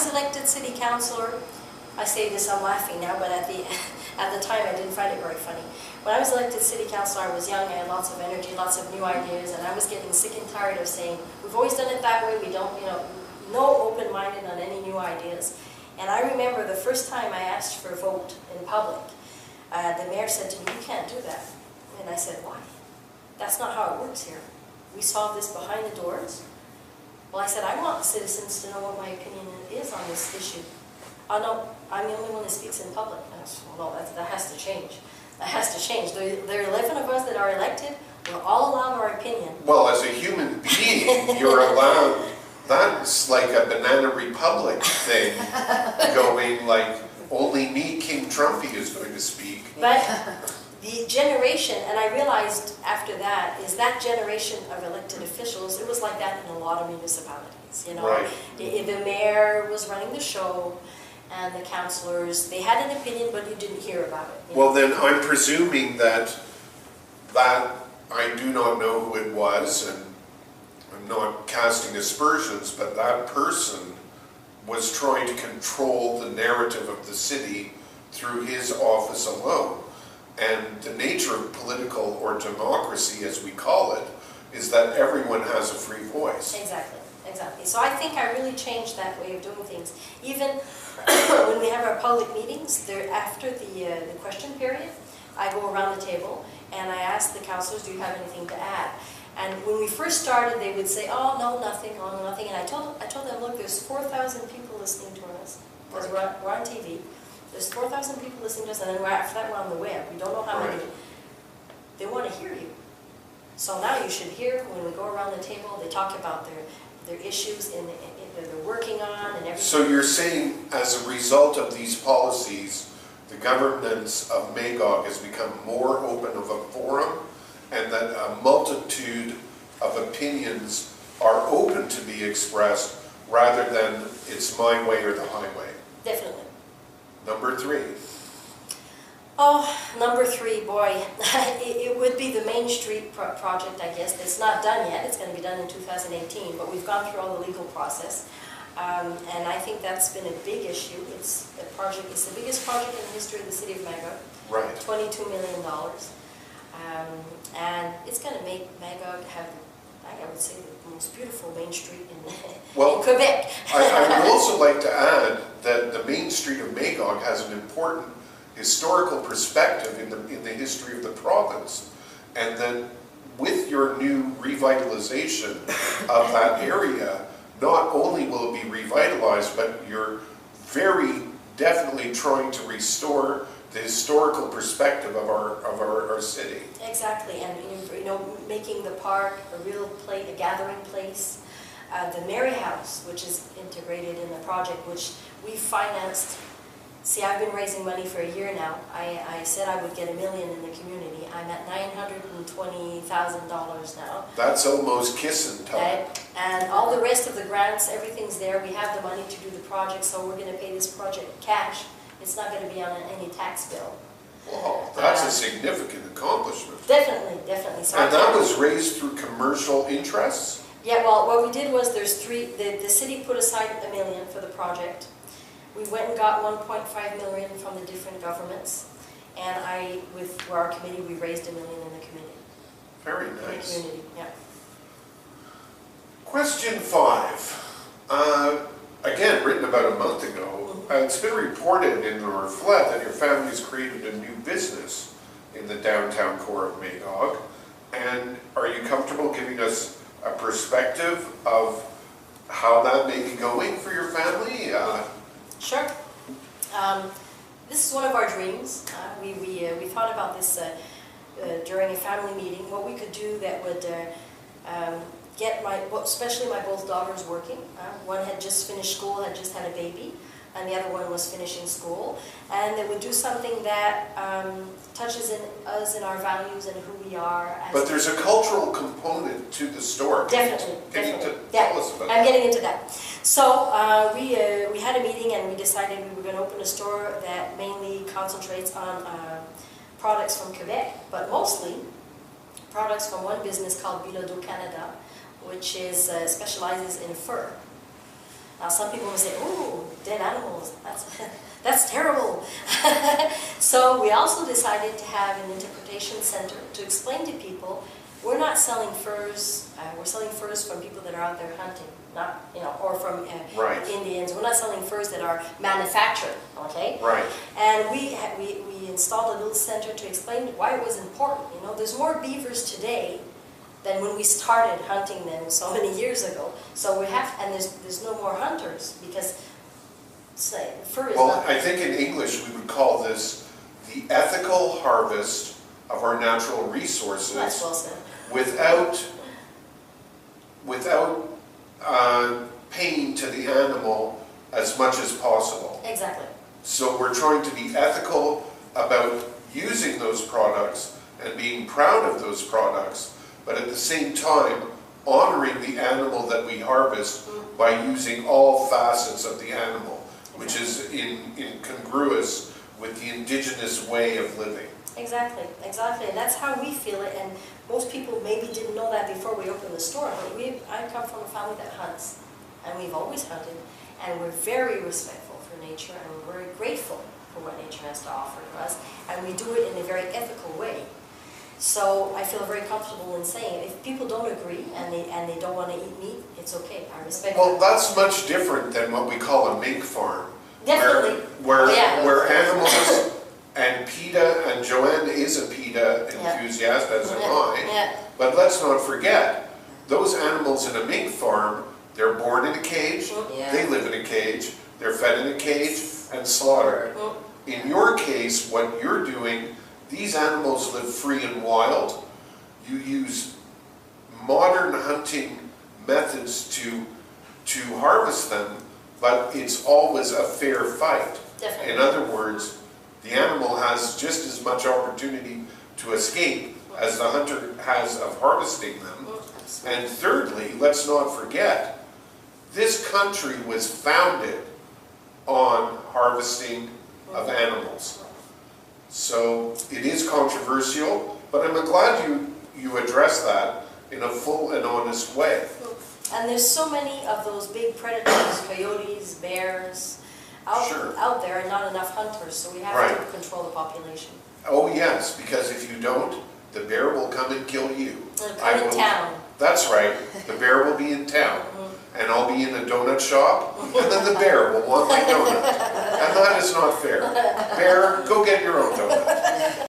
elected city councillor, I say this, I'm laughing now, but at the time I didn't find it very funny. When I was elected city councillor, I was young, I had lots of energy, lots of new ideas, and I was getting sick and tired of saying, we've always done it that way, we don't, no open-minded on any new ideas. And I remember the first time I asked for a vote in public, the mayor said to me, you can't do that. And I said, why? That's not how it works here. We solve this behind the doors. Well, I said, I want the citizens to know what my opinion is on this issue. Oh no, I'm the only one that speaks in public. And I said, well, no, that has to change. That has to change. There are 11 of us that are elected. We're all allowed our opinion. Well, as a human being, you're allowed. That's like a Banana Republic thing, going like, only me, King Trumpy, is going to speak. But the generation, and I realized after that, is that generation of elected officials, it was like that in a lot of municipalities, Right. The mayor was running the show, and the councillors, they had an opinion, but you didn't hear about it. Well, then I'm presuming that I do not know who it was, and I'm not casting aspersions, but that person was trying to control the narrative of the city through his office alone. And the nature of political or democracy, as we call it, is that everyone has a free voice. Exactly, exactly. So I think I really changed that way of doing things. Even when we have our public meetings, after the question period, I go around the table and I ask the councillors, do you have anything to add? And when we first started, they would say, oh, no, nothing, oh, no, nothing. And I told them, look, there's 4,000 people listening to us, because we're on TV. There's 4,000 people listening to us, and then after that, we're on the web. We don't know how many. They want to hear you. So now you should hear, when we go around the table, they talk about their issues that they're working on and everything. So you're saying, as a result of these policies, the governance of Magog has become more open of a forum, and that a multitude of opinions are open to be expressed rather than it's my way or the highway. Definitely. Number 3. Oh, number 3, boy, it would be the Main Street project, I guess. It's not done yet. It's going to be done in 2018, but we've gone through all the legal process. And I think that's been a big issue. It's the biggest project in the history of the city of Magog. Right. $22 million. And it's going to make Magog have, I would say, the most beautiful Main Street in Quebec. I would also like to add that the Main Street of Magog has an important historical perspective in the history of the province. And then with your new revitalization of that area, not only will it be revitalized, but you're very definitely trying to restore the historical perspective of our city. Exactly, and making the park a real place, a gathering place. The Mary House, which is integrated in the project, which we financed. See, I've been raising money for a year now. I said I would get $1 million in the community. I'm at $920,000 now. That's almost kissing time. And all the rest of the grants, everything's there. We have the money to do the project, so we're going to pay this project cash. It's not going to be on any tax bill. Wow, that's a significant accomplishment. Definitely, definitely. So and that was raised through commercial interests? Yeah, well, what we did was the city put aside $1 million for the project. We went and got $1.5 million from the different governments, and with our committee, we raised $1 million in the community. Very nice. In the community, yeah. Question 5. Again, written about a month ago. It's been reported in the Reflet that your family has created a new business in the downtown core of Magog. And are you comfortable giving us a perspective of how that may be going for your family? Sure. This is one of our dreams. We thought about this during a family meeting, what we could do that would get especially my both daughters working. One had just finished school, had just had a baby, and the other one was finishing school. And that would do something that touches us in our values and who we are. But there's a cultural component to the store. Definitely. Tell us about that. I'm getting into that. So we had a meeting and we decided we were going to open a store that mainly concentrates on products from Quebec, but mostly products from one business called Bilodeau Canada, which specializes in fur. Now, some people will say, "Ooh, dead animals, that's terrible." So we also decided to have an interpretation center to explain to people, we're not selling furs, we're selling furs from people that are out there hunting, not, or from Right. Indians. We're not selling furs that are manufactured, okay? Right. And we installed a little center to explain why it was important. There's more beavers today than when we started hunting them so many years ago. So there's no more hunters because fur is Well, not... I think in English we would call this the ethical harvest of our natural resources. That's well said. Without pain to the animal as much as possible. Exactly. So we're trying to be ethical about using those products and being proud of those products, but at the same time honoring the animal that we harvest by using all facets of the animal, which is incongruous with the indigenous way of living. Exactly, and that's how we feel it, and most people maybe didn't know that before we opened the store, but I come from a family that hunts, and we've always hunted, and we're very respectful for nature, and we're very grateful for what nature has to offer to us, and we do it in a very ethical way. So I feel very comfortable in saying, if people don't agree and they don't want to eat meat, it's okay, I respect Well, that. that's much different than what we call a mink farm. Definitely. Where animals, and PETA, and Joanne is a PETA enthusiast, as am I. Yeah. But let's not forget, those animals in a mink farm, they're born in a cage, they live in a cage, they're fed in a cage, and slaughtered. In your case, what you're doing, these animals live free and wild. You use modern hunting methods to harvest them, but it's always a fair fight. Definitely. In other words, the animal has just as much opportunity to escape as the hunter has of harvesting them. And thirdly, let's not forget, this country was founded on harvesting of animals. So it is controversial, but I'm glad you address that in a full and honest way. And there's so many of those big predators, coyotes, bears, out there, and not enough hunters, so we have to control the population. Oh yes, because if you don't, the bear will come and kill you. Come in town. That's right, the bear will be in town. And I'll be in a donut shop, and then the bear will want my donut. And that is not fair. Bear, go get your own donut.